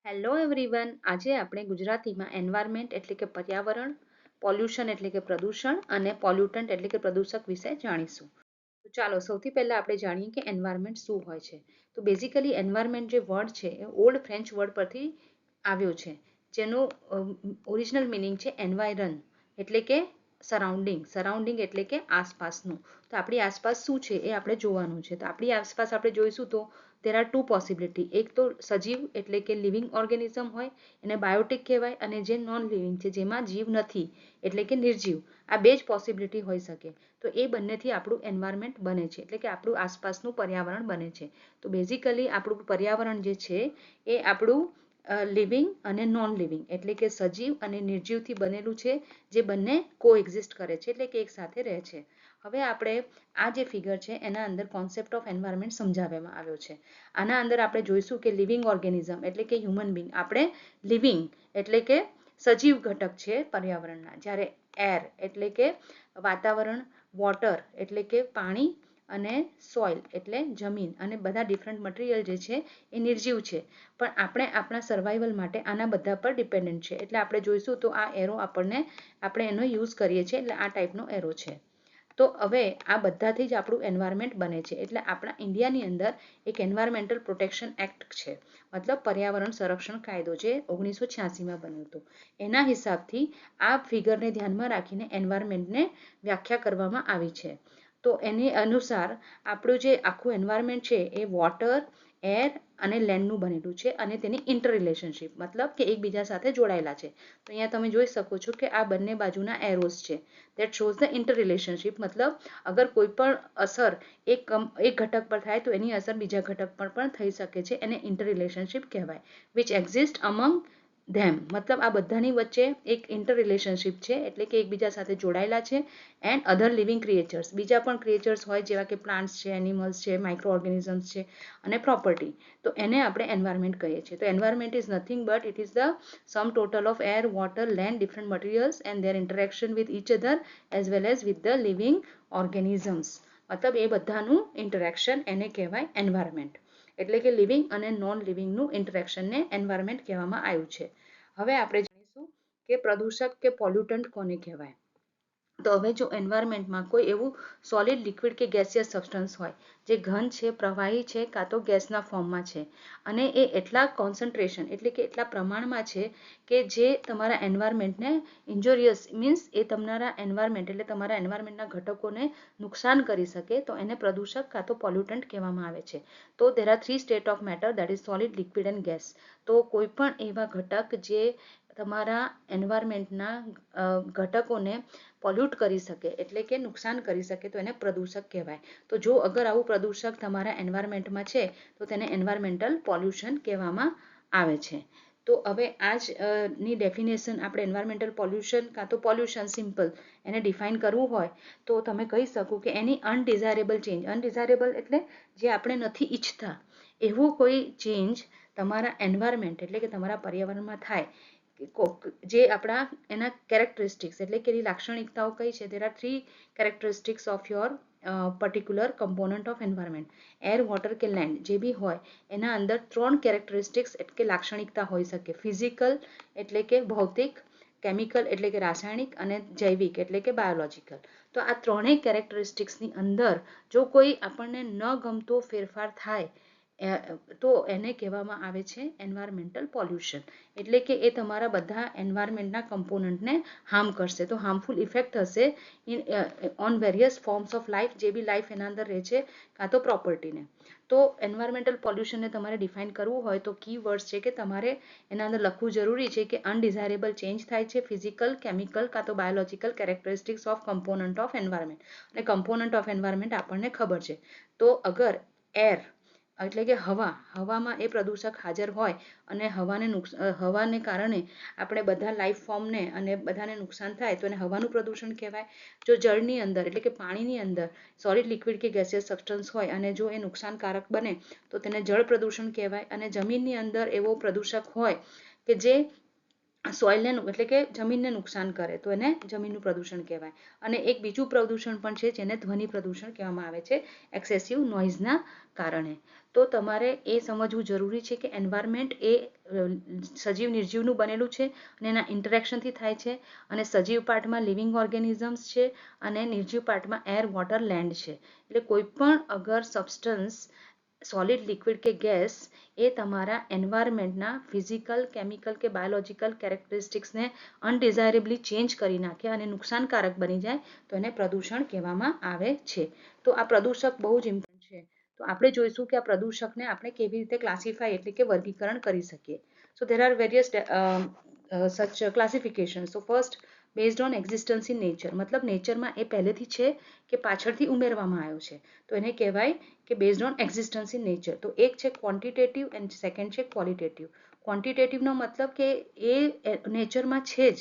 Hello everyone, આજે આપણે ગુજરાતીમાં એન્વાયરમેન્ટ એટલે કે પર્યાવરણ, પોલ્યુશન એટલે કે પ્રદૂષણ અને પોલ્યુટન્ટ એટલે કે પ્રદૂષક વિશે જાણીશું. તો ચાલો સૌથી પહેલા આપણે જાણીએ કે એન્વાયરમેન્ટ શું હોય છે. તો બેઝિકલી એન્વાયરમેન્ટ જે વર્ડ છે એ ઓલ્ડ ફ્રેન્ચ વર્ડ પરથી આવ્યો છે, જેનું ઓરિજિનલ મિનિંગ છે એન્વાયરન એટલે કે સરાઉન્ડિંગ એટલે કે આસપાસનું. તો આપણી આસપાસ શું છે એ આપણે જોવાનું છે. તો આપણી આસપાસ આપણે જોઈશું તો there are two possibility. એક તો સજીવ એટલે કે લિવિંગ ઓર્ગેનિઝમ હોય એને બાયોટિક કહેવાય, અને જે નોન લિવિંગ છે જેમાં જીવ નથી એટલે કે નિર્જીવ, આ બે જ પોસિબિલિટી હોઈ શકે. તો એ બંનેથી આપણું એન્વાયરમેન્ટ બને છે એટલે કે આપણું આસપાસનું પર્યાવરણ બને છે. તો બેઝિકલી આપણું પર્યાવરણ જે છે એ આપણું લિવિંગ અને નોન લિવિંગ એટલે કે સજીવ અને નિર્જીવથી બનેલું છે, જે બંને કોએક્ઝિસ્ટ કરે છે એટલે કે એક સાથે રહે છે. હવે આપણે આ જે ફિગર છે એના અંદર કોન્સેપ્ટ ઓફ એન્વાયરમેન્ટ સમજાવવામાં આવ્યો છે. આના અંદર આપણે જોઈશું કે લિવિંગ ઓર્ગેનિઝમ એટલે કે હ્યુમન બિંગ આપણે લિવિંગ એટલે કે સજીવ ઘટક છે પર્યાવરણના, જ્યારે એર એટલે કે વાતાવરણ, વોટર એટલે કે પાણી, અને સોઇલ એટલે જમીન અને બધા ડિફરન્ટ મટીરિયલ જે છે એ નિર્જીવ છે. પણ આપણે આપણા સર્વાઈવલ માટે આના બધા પર ડિપેન્ડન્ટ છે. એટલે આપણે જોઈશું તો આ એરો આપણે એનો યુઝ કરીએ છીએ, એટલે આ ટાઈપનો એરો છે. તો હવે આ બધાથી જ આપણું એન્વાયરમેન્ટ બને છે. એટલે આપણા ઇન્ડિયાની અંદર એક એન્વાયરમેન્ટલ પ્રોટેક્શન એક્ટ છે, મતલબ પર્યાવરણ સંરક્ષણ કાયદો, જે 1986માં બન્યો હતો. એના હિસાબથી આ ફિગરને ધ્યાનમાં રાખીને એન્વાયરમેન્ટને વ્યાખ્યા કરવામાં આવી છે. તો એની અનુસાર આપણું જે આખું એન્વાયરમેન્ટ છે એ વોટર, એર અને લેન્ડનું બનેલું છે, અને તેની ઇન્ટર રિલેશનશિપ મતલબ કે એકબીજા સાથે જોડાયેલા છે. તો અહીંયા તમે જોઈ શકો છો કે આ બંને બાજુના એરોસ છે, that shows the inter relationship. મતલબ અગર કોઈ પણ અસર એક ઘટક પર થાય તો એની અસર બીજા ઘટક પર પણ થઈ શકે છે, એને ઇન્ટર રિલેશનશિપ કહેવાય. વિચ એક્ઝિસ્ટ અમંગ ધેમ, મતલબ આ બધાની વચ્ચે એક ઇન્ટર રિલેશનશિપ છે એટલે કે એકબીજા સાથે જોડાયેલા છે. એન્ડ અધર લિવિંગ ક્રિએચર્સ, બીજા પણ ક્રિએચર્સ હોય જેવા કે પ્લાન્ટ્સ છે, એનિમલ્સ છે, માઇક્રો ઓર્ગેનિઝમ્સ છે, અને પ્રોપર્ટી. તો એને આપણે એન્વાયરમેન્ટ કહીએ છીએ. તો environment is nothing but it is the sum total of air, water, land, different materials and their interaction with each other as well as with the living organisms. મતલબ એ બધાનું ઇન્ટરેક્શન એને કહેવાય એન્વાયરમેન્ટ. એટલે કે living અને non લિવિંગનું ઇન્ટરેક્શનને environment કહેવામાં આવ્યું છે. હવે આપણે જાણીશું કે પ્રદૂષક કે પોલ્યુટન્ટ કોને કહેવાય. તો હવે જો એન્વાયરમેન્ટમાં કોઈ એવું સોલિડ, લિક્વિડ કે ગેસિયસ સબસ્ટન્સ હોય જે ઘન છે, પ્રવાહી છે, કાં તો ગેસના ફોર્મમાં છે, અને એ એટલા કોન્સન્ટ્રેશન એટલે કે એટલા પ્રમાણમાં છે કે જે તમારા એન્વાયરમેન્ટને ઇન્જોરિયસ મીન્સ એ તમારા એન્વાયરમેન્ટ એટલે તમારા એન્વાયરમેન્ટના ઘટકોને નુકસાન કરી શકે, તો એને પ્રદૂષક કાં તો પોલ્યુટન્ટ કહેવામાં આવે છે. તો there are three state of matter, that is solid, liquid and gas. તો કોઈ પણ એવા ઘટક જે તમારા એન્વાયરમેન્ટના ઘટકોને પોલ્યુટ કરી શકે એટલે કે નુકસાન કરી શકે તો એને પ્રદૂષક કહેવાય. તો જો અગર આવું પ્રદૂષક તમારા એન્વાયરમેન્ટમાં છે તો તેને એન્વાયરમેન્ટલ પોલ્યુશન કહેવામાં આવે છે. તો હવે ની ડેફિનેશન આપણે એન્વાયરમેન્ટલ પોલ્યુશન કાં તો પોલ્યુશન સિમ્પલ એને ડિફાઇન કરવું હોય તો તમે કહી શકો કે એની અનડિઝાયરેબલ ચેન્જ, અનડિઝાયરેબલ એટલે જે આપણે નથી ઈચ્છતા એવું કોઈ ચેન્જ તમારા એન્વાયરમેન્ટ એટલે કે તમારા પર્યાવરણમાં થાય, જે આપણા એના કેરેક્ટરિસ્ટિક્સ એટલે કે એની લાક્ષણિકતાઓ કઈ છે. there are three characteristics of your particular component of environment. Air, water કે લેન્ડ જે બી હોય એના અંદર 3 કેરેક્ટરિસ્ટિક્સ એટલે કે લાક્ષણિકતા હોઈ શકે. ફિઝિકલ એટલે કે ભૌતિક, કેમિકલ એટલે કે રાસાયણિક, અને જૈવિક એટલે કે બાયોલોજિકલ. તો આ ત્રણેય કેરેક્ટરિસ્ટિક્સની અંદર જો કોઈ આપણને ન ગમતો ફેરફાર થાય તો એને કહેવામાં આવે છે એન્વાયરમેન્ટલ પોલ્યુશન. એટલે કે એ તમારા બધા એન્વાયરમેન્ટના કમ્પોનન્ટને હાર્મ કરશે, તો હાર્મફુલ ઇફેક્ટ થશે on various forms of life, જે બી લાઈફ એના અંદર રહે છે, કાં તો પ્રોપર્ટીને. તો એન્વાયરમેન્ટલ પોલ્યુશનને તમારે ડિફાઇન કરવું હોય તો કી વર્ડ્સ છે કે તમારે એના અંદર લખવું જરૂરી છે કે અનડિઝાયરેબલ ચેન્જ થાય છે, ફિઝિકલ, કેમિકલ કાં તો biological characteristics of component of environment. અને કમ્પોનન્ટ ઓફ એન્વાયરમેન્ટ આપણને ખબર છે. તો અગર એર એટલે કે હવામાં એ પ્રદૂષક હાજર હોય અને હવાને કારણે આપણે બધા લાઈફ ફોર્મને અને બધાને નુકસાન થાય તો એને હવાનું પ્રદૂષણ કહેવાય. જો જળની અંદર એટલે કે પાણીની અંદર સોલિડ, લિક્વિડ કે ગેસિયસ સબસ્ટન્સ હોય અને જો એ નુકસાનકારક બને તો તેને જળ પ્રદૂષણ કહેવાય. અને જમીનની અંદર એવો પ્રદૂષક હોય કે જે સોઇલને એટલે કે જમીનને નુકસાન કરે તો એને જમીનનું પ્રદૂષણ કહેવાય. અને એક બીજું પ્રદૂષણ પણ છે જેને ધ્વનિ પ્રદૂષણ કહેવામાં આવે છે એક્સેસિવ નોઇઝના કારણે. તો તમારે એ સમજવું જરૂરી છે કે એન્વાયરમેન્ટ એ સજીવ નિર્જીવનું બનેલું છે અને એના ઇન્ટરેક્શનથી થાય છે. અને સજીવ પાર્ટમાં લિવિંગ ઓર્ગેનિઝમ્સ છે અને નિર્જીવ પાર્ટમાં એર, વોટર, લેન્ડ છે. એટલે કોઈ પણ અગર સબસ્ટન્સ, સોલિડ, લિક્વિડ કે ગેસ એ તમારા એન્વાયરમેન્ટના ફિઝિકલ, કેમિકલ કે બાયોલોજિકલ કેરેક્ટરિસ્ટિક્સને અનડિઝાયરેબલી ચેન્જ કરી નાખે અને નુકસાનકારક બની જાય તો એને પ્રદૂષણ કહેવામાં આવે છે. તો આ પ્રદૂષક બહુ જ ઇમ્પોર્ટન્ટ છે. તો આપણે જોઈશું કે આ પ્રદૂષકને આપણે કેવી રીતે ક્લાસિફાઈ એટલે કે વર્ગીકરણ કરી શકીએ. So there are various such classification. So first, based on existence in nature, મતલબ નેચરમાં એ પહેલેથી છે કે પાછળથી ઉમેરવામાં આવ્યો છે તો એને કહેવાય કે based on existence in nature. તો એક છે ક્વોન્ટિટેટિવ એન્ડ સેકન્ડ છે ક્વોલિટેટિવ. ક્વોન્ટિટેટિવનો મતલબ કે એ નેચરમાં છે જ,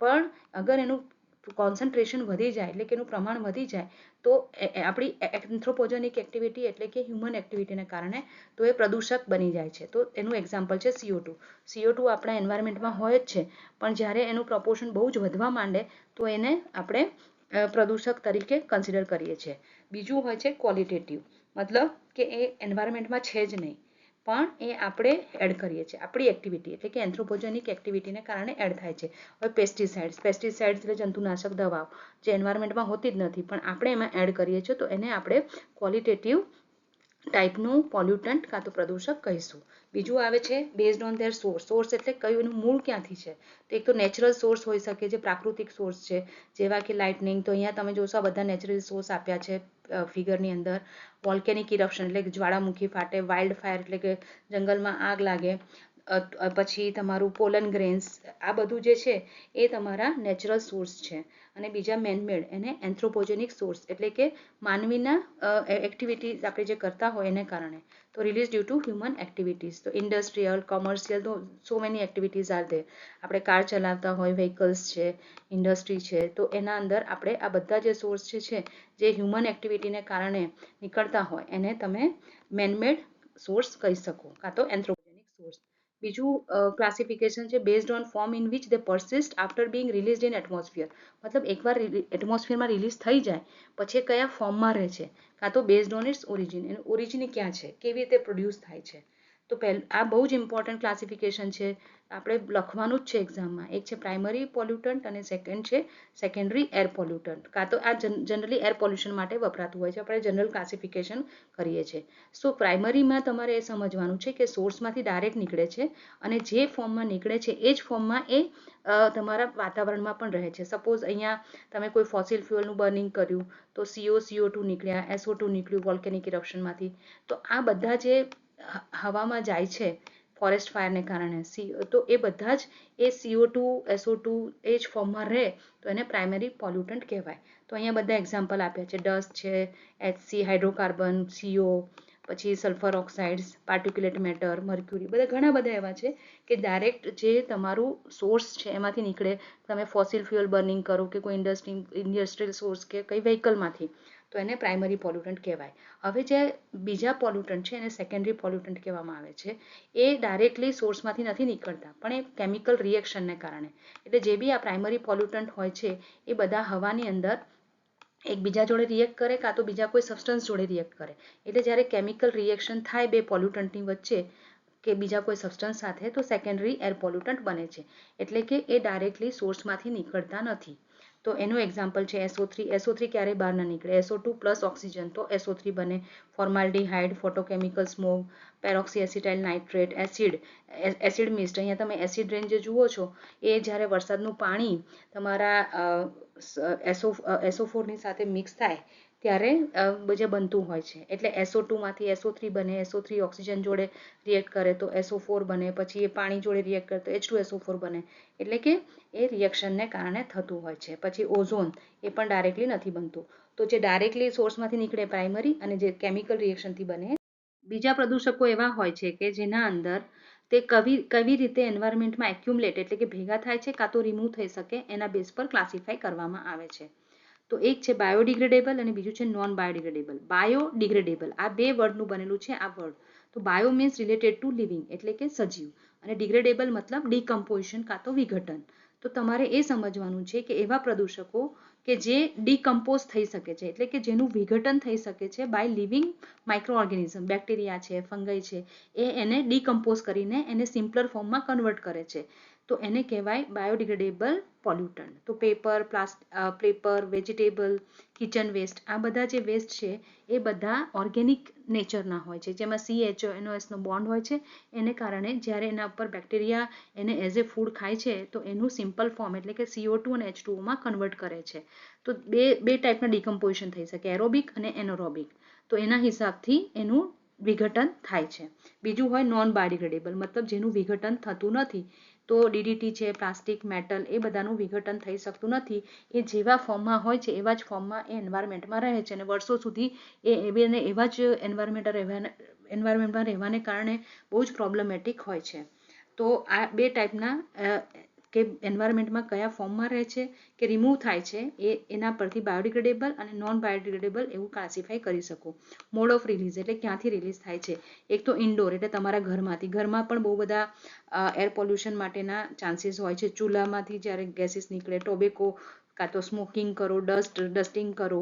પણ અગર એનું કોન્સન્ટ્રેશન વધી જાય એટલે કે એનું પ્રમાણ વધી જાય તો આપણી એન્થ્રોપોજેનિક એક્ટિવિટી એટલે કે હ્યુમન એક્ટિવિટીને કારણે તો એ પ્રદૂષક બની જાય છે. તો એનું એક્ઝામ્પલ છે CO2. CO2 આપણા એન્વાયરમેન્ટમાં હોય જ છે, પણ જ્યારે એનું પ્રપોર્શન બહુ જ વધવા માંડે તો એને આપણે પ્રદૂષક તરીકે કન્સિડર કરીએ છીએ. બીજું હોય છે ક્વોલિટેટિવ, મતલબ કે એ એન્વાયરમેન્ટમાં છે જ નહીં પણ એ આપણે એડ કરીએ છીએ આપણી એક્ટિવિટી એટલે કે એન્થ્રોપોજેનિક એક્ટિવિટીને કારણે એડ થાય છે. હવે પેસ્ટિસાઇડ્સ એટલે જંતુનાશક દવાઓ જે એન્વાયરમેન્ટમાં હોતી જ નથી પણ આપણે એમાં એડ કરીએ છીએ તો એને આપણે ક્વોલિટેટિવ ટાઈપનું પોલ્યુટન્ટ કાં તો પ્રદૂષક કહીશું. બીજું આવે છે based on there source. Source એટલે કયું એનું મૂળ ક્યાંથી છે. તો એક તો નેચરલ સોર્સ હોઈ શકે જે પ્રાકૃતિક સોર્સ છે જેવા કે લાઇટનિંગ. તો અહીંયા તમે જોશો આ બધા નેચરલ સોર્સ આપ્યા છે ફિગરની અંદર. વોલ્કેનિક ઇરપ્શન એટલે કે જ્વાળામુખી ફાટે, વાઇલ્ડ ફાયર એટલે કે જંગલમાં આગ લાગે, પછી તમારું પોલન ગ્રેન્સ, આ બધું જે છે એ તમારા નેચરલ સોર્સ છે. અને બીજા મેનમેડ એને એન્થ્રોપોજેનિક સોર્સ એટલે કે માનવીના એક્ટિવિટીઝ આપણે જે કરતા હોય એને કારણે. તો release due to human activities. તો ઇન્ડસ્ટ્રીયલ, કોમર્શિયલ, તો so many activities are there. આપણે કાર ચલાવતા હોય, વ્હીકલ્સ છે, ઇન્ડસ્ટ્રી છે, તો એના અંદર આપણે આ બધા જે સોર્સ છે જે હ્યુમન એક્ટિવિટીને કારણે નીકળતા હોય એને તમે મેનમેડ સોર્સ કહી શકો કાં તો એન્થ્રોપોજેનિક સોર્સ. બીજું ક્લાસિફિકેશન છે based on form in which they persist after being released in atmosphere. મતલબ એકવાર એટમોસ્ફિયરમાં રિલીઝ થઈ જાય પછી કયા ફોર્મમાં રહે છે કાં તો બેઝડ ઓન ઇટ્સ ઓરિજિન, એનું ઓરિજિન ક્યાં છે, કેવી રીતે પ્રોડ્યુસ થાય છે. તો આ બહુ જ ઇમ્પોર્ટન્ટ ક્લાસિફિકેશન છે, આપણે લખવાનું જ છે એક્ઝામમાં. એક છે પ્રાઇમરી પોલ્યુટન્ટ અને સેકન્ડ છે સેકન્ડરી એર પોલ્યુટન્ટ. કાં તો આ જનરલી એર પોલ્યુશન માટે વપરાતું હોય છે, આપણે જનરલ ક્લાસિફિકેશન કરીએ છીએ. સો પ્રાઇમરીમાં તમારે એ સમજવાનું છે કે સોર્સમાંથી ડાયરેક્ટ નીકળે છે અને જે ફોર્મમાં નીકળે છે એ જ ફોર્મમાં એ તમારા વાતાવરણમાં પણ રહે છે. સપોઝ અહીંયા તમે કોઈ ફોસિલ ફ્યુઅલનું બર્નિંગ કર્યું તો CO2 નીકળ્યા, SO2 નીકળ્યું વોલ્કેનિક ઇરપ્શનમાંથી. તો આ બધા જે હવામાં જાય છે ફોરેસ્ટ ફાયરને કારણે તો એ બધા જ એ CO2, SO2 એ જ ફોર્મમાં રહે તો એને પ્રાઇમરી પોલ્યુટન્ટ કહેવાય. તો અહીંયા બધા એક્ઝામ્પલ આપ્યા છે. ડસ્ટ છે, HC, હાઇડ્રોકાર્બન, CO, પછી સલ્ફર ઓક્સાઇડ્સ, પાર્ટિક્યુલેટ મેટર, મર્ક્યુરી, બધા ઘણા બધા એવા છે કે ડાયરેક્ટ જે તમારું સોર્સ છે એમાંથી નીકળે. તમે ફોસિલ ફ્યુઅલ બર્નિંગ કરો કે કોઈ ઇન્ડસ્ટ્રીયલ સોર્સ કે કઈ વ્હીકલમાંથી તો એને પ્રાઇમરી પોલ્યુટન્ટ કહેવાય. હવે જે બીજા પોલ્યુટન્ટ છે એને સેકન્ડરી પોલ્યુટન્ટ કહેવામાં આવે છે. એ ડાયરેક્ટલી સોર્સમાંથી નથી નીકળતા પણ એ કેમિકલ રિએક્શનને કારણે. એટલે જે બી આ પ્રાઇમરી પોલ્યુટન્ટ હોય છે એ બધા હવાની અંદર એકબીજા જોડે રિએક્ટ કરે કાં તો બીજા કોઈ સબસ્ટન્સ જોડે રિએક્ટ કરે. એટલે જ્યારે કેમિકલ રિએક્શન થાય બે પોલ્યુટન્ટની વચ્ચે કે બીજા કોઈ સબસ્ટન્સ સાથે તો સેકન્ડરી એર પોલ્યુટન્ટ બને છે. એટલે કે એ ડાયરેક્ટલી સોર્સમાંથી નીકળતા નથી. તો એનું એક્ઝામ્પલ છે SO3. SO3 ક્યારેય બહાર ન નીકળે. SO2 પ્લસ ઓક્સિજન તો SO3 બને. Formaldehyde, photochemical smoke, peroxy acetyl nitrate, acid mist. અહીંયા તમે એસિડ રેન જે જુઓ છો એ જ્યારે વરસાદનું પાણી તમારા SO4ની સાથે મિક્સ થાય ત્યારે જે બનતું હોય છે. એટલે SO2 માંથી SO3 બને, SO3 ઓક્સિજન જોડે રિએક્ટ કરે તો SO4 બને, પછી એ પાણી જોડે રિએક્ટ કરે તો H2SO4 બને. એટલે કે એ રિએક્શનને કારણે થતું હોય છે. પછી ઓઝોન એ પણ ડાયરેક્ટલી નથી બનતું. તો જે ડાયરેક્ટલી સોર્સમાંથી નીકળે પ્રાઇમરી અને જે કેમિકલ રિએક્શનથી બને. બીજા પ્રદૂષકો એવા હોય છે કે જેના અંદર તે કવી રીતે એન્વાયરમેન્ટમાં એક્યુમલેટ એટલે કે ભેગા થાય છે કાં તો રિમૂવ થઈ શકે એના બેઝ પર ક્લાસિફાઈ કરવામાં આવે છે. તો એક છે બાયોડિગ્રેડેબલ અને બીજું છે નોન બાયોડિગ્રેડેબલ. બાયોડિગ્રેડેબલ આ બે વર્ડનું બનેલું છે આ વર્ડ. તો bio means related to living એટલે કે સજીવ અને ડિગ્રેડેબલ મતલબ ડીકમ્પોઝિશન કાં તો વિઘટન. તો તમારે એ સમજવાનું છે કે એવા પ્રદૂષકો કે જે ડીકમ્પોઝ થઈ શકે છે, એટલે કે જેનું વિઘટન થઈ શકે છે by living microorganism, bacteria છે, ફંગાઈ છે, એને ડીકમ્પોઝ કરીને એને સિમ્પલર ફોર્મમાં કન્વર્ટ કરે છે. તો એને કહેવાય બાયોડિગ્રેડેબલ પોલ્યુટન્ટ. તો પેપર, વેજીટેબલ, કિચન વેસ્ટ, આ બધા જે વેસ્ટ છે એ બધા ઓર્ગેનિક નેચરના હોય છે, જેમાં CHNOSનો બોન્ડ હોય છે. એને કારણે જ્યારે એના ઉપર બેક્ટેરિયા એને એઝ એ ફૂડ ખાય છે તો એનું સિમ્પલ ફોર્મ એટલે કે CO2 અને H2Oમાં કન્વર્ટ કરે છે. તો બે ટાઈપના ડિકમ્પોઝિશન થઈ શકે, એરોબિક અને એનોરોબિક. તો એના હિસાબથી એનું વિઘટન થાય છે. બીજું હોય નોન બાયોડિગ્રેડેબલ, મતલબ જેનું વિઘટન થતું નથી. તો DDT છે, પ્લાસ્ટિક, મેટલ, એ બધાનું વિઘટન થઈ શકતું નથી. એ જેવા ફોર્મમાં હોય છે એવા જ ફોર્મમાં એ એન્વાયરમેન્ટમાં રહે છે અને વર્ષો સુધી એવા જ એન્વાયરમેન્ટમાં રહેવાને કારણે બહુ જ પ્રોબ્લેમેટિક હોય છે. તો આ બે ટાઈપના કે એન્વાયરમેન્ટમાં કયા ફોર્મમાં રહે છે કે રિમૂવ થાય છે એના પરથી બાયોડિગ્રેડેબલ અને નોન બાયોડિગ્રેડેબલ એવું ક્લાસિફાઈ કરી શકો. મોડ ઓફ રિલીઝ એટલે ક્યાંથી રિલીઝ થાય છે. એક તો ઇન્ડોર એટલે તમારા ઘરમાં પણ બહુ બધા એર પોલ્યુશન માટેના ચાન્સીસ હોય છે. ચૂલામાંથી જ્યારે ગેસીસ નીકળે, ટોબેકો કાં તો સ્મોકિંગ કરો, ડસ્ટિંગ કરો,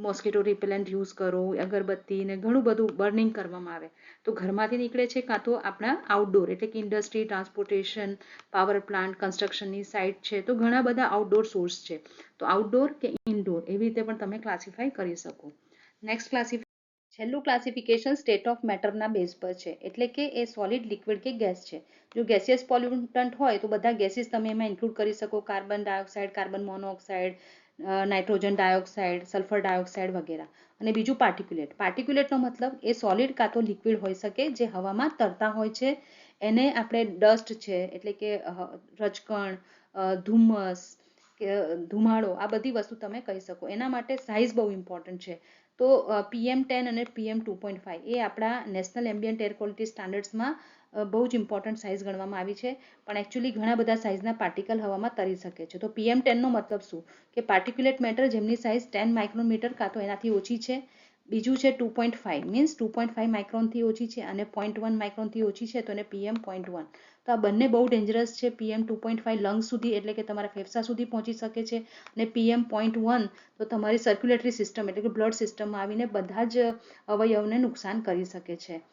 મોસ્કિટો રિપેલન્ટ યુઝ કરો, અગરબત્તી ને ઘણું બધું બર્નિંગ કરવામાં આવે. તો ઘરમાંથી નીકળે છે કાં તો આપણા આઉટડોર એટલે કે ઇન્ડસ્ટ્રી, ટ્રાન્સપોર્ટેશન, પાવર પ્લાન્ટ, કન્સ્ટ્રક્શનની સાઇટ છે. તો ઘણા બધા આઉટડોર સોર્સ છે. તો આઉટડોર કે ઇન્ડોર એવી રીતે પણ તમે ક્લાસિફાઈ કરી શકો. નેક્સ્ટ છેલ્લું ક્લાસિફિકેશન સ્ટેટ ઓફ મેટરના બેઝ પર છે, એટલે કે એ સોલિડ, લિક્વિડ કે ગેસ છે. જો ગેસિયસ પોલ્યુટન્ટ હોય તો બધા ગેસીસ તમે એમાં ઇન્ક્લુડ કરી શકો, carbon dioxide, carbon monoxide, nitrogen dioxide, sulphur dioxide વગેરે. અને બીજું પાર્ટિક્યુલેટનો મતલબ એ સોલિડ કાં તો લિક્વિડ હોઈ શકે જે હવામાં તરતા હોય છે. એને આપણે ડસ્ટ છે એટલે કે રજકણ, ધુમ્મસ કે ધુમાડો, આ બધી વસ્તુ તમે કહી શકો. એના માટે સાઇઝ બહુ ઇમ્પોર્ટન્ટ છે. તો PM10 અને PM2.5 એ આપણા નેશનલ એમ્બિયન્ટ એર ક્વોલિટી સ્ટાન્ડર્ડ્સમાં બહુ જ ઇમ્પોર્ટન્ટ સાઇઝ ગણવામાં આવી છે. પણ એકચ્યુઅલી ઘણા બધા સાઇઝના પાર્ટિકલ હવામાં તરી શકે છે. તો PM10નો મતલબ શું કે પાર્ટિક્યુલેટ મેટર જેમની સાઇઝ 10 માઇક્રોમીટર કાં તો એનાથી ઓછી છે. બીજું છે 2.5 મીન્સ 2.5 માઇક્રોનથી ઓછી છે અને 0.1 માઇક્રોનથી ઓછી છે તો એને PM0.1. તો આ બંને બહુ ડેન્જરસ છે. PM2.5 લંગ્સ સુધી એટલે કે તમારા ફેફસા સુધી પહોંચી શકે છે અને PM0.1 તો તમારી સર્ક્યુલેટરી સિસ્ટમ એટલે કે બ્લડ સિસ્ટમમાં આવીને બધા જ અવયવને નુકસાન કરી શકે છે.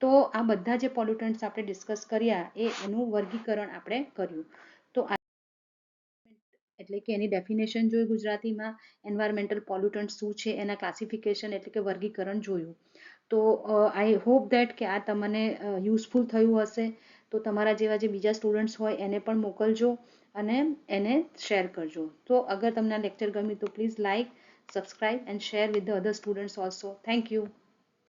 તો આ બધા જે પોલ્યુટન્ટ્સ આપણે ડિસ્કસ કર્યા એનું વર્ગીકરણ આપણે કર્યું. તો એટલે કે એની ડેફિનેશન જોઈ ગુજરાતીમાં, એન્વાયરમેન્ટલ પોલ્યુટન્ટ શું છે એના ક્લાસિફિકેશન એટલે કે વર્ગીકરણ જોયું. તો આઈ હોપ ધેટ કે આ તમને યુઝફુલ થયું હશે. તો તમારા જેવા જે બીજા સ્ટુડન્ટ્સ હોય એને પણ મોકલજો અને એને શેર કરજો. તો અગર તમને આ લેક્ચર ગમ્યું તો please like, subscribe and share with the other students also. Thank you.